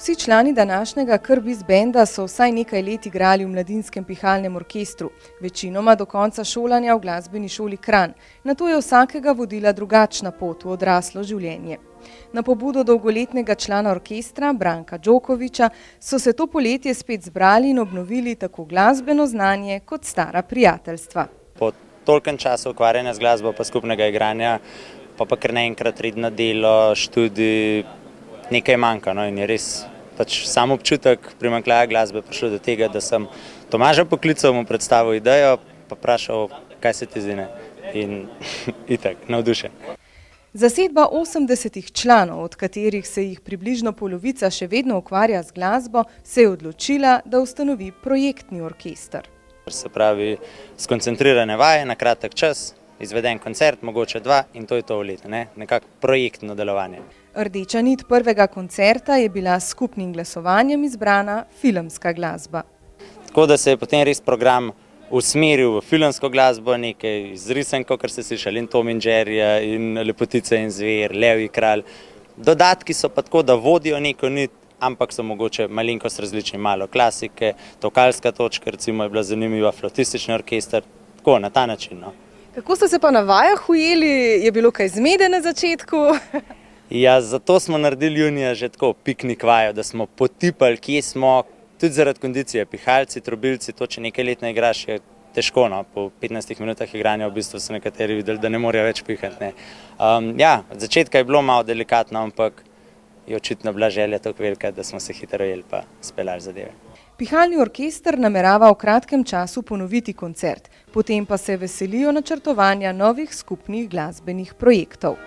Vsi člani današnjega Krbis benda so vsaj nekaj let igrali v mladinskem pihalnem orkestru, večinoma do konca šolanja v glasbeni šoli Kranj. Nato je vsakega vodila drugačna pot v odraslo življenje. Na pobudo dolgoletnega člana orkestra Branka Đokovića so se to poletje spet zbrali in obnovili tako glasbeno znanje kot stara prijateljstva. Po tolkem času ukvarjanja z glasbo pa skupnega igranja, pa kar naenkrat redno delo, študij, nekaj manjka, no, in je res sam občutek primanjkljaja glasbe prišlo do tega, da sem Tomaža poklical, mu predstavil idejo, pa vprašal, kaj se ti zdi, ne? In itak, navdušen. Zasedba 80 članov, od katerih se jih približno polovica še vedno ukvarja z glasbo, se je odločila, da ustanovi projektni orkester. Se pravi, skoncentrirane vaje na kratek čas, izveden koncert, mogoče dva, in to je to v letu, ne? Nekako projektno delovanje. Rdeča nit prvega koncerta je bila s skupnim glasovanjem izbrana filmska glasba. Tako da se je potem res program usmeril v filmsko glasbo, nekaj iz risank, kar ste slišali, in Tom in Jerryja, in Lepotica in zver, Levji kralj. Dodatki so pa tako, da vodijo neko nit, ampak so mogoče malenkost različni, malo klasike, Tokalska točka, recimo je bila zanimiva, Flautistični orkester, tako na ta način, no. Kako ste se pa na vajah ujeli? Je bilo kaj zmede na začetku? Ja, zato smo naredili junija že tako piknik vajo, da smo potipali, kje smo, tudi zaradi kondicije, pihalci, trobilci, to, če nekaj let ne igraš, je težko, no, po 15 minutah igranja v bistvu so nekateri videli, da ne morejo več pihati, ne. Ja, od začetka je bilo malo delikatno, ampak je očitno bila želja tako velika, da smo se hitro ujeli pa speljali zadeve. Pihalni orkester namerava v kratkem času ponoviti koncert, potem pa se veselijo načrtovanja novih skupnih glasbenih projektov.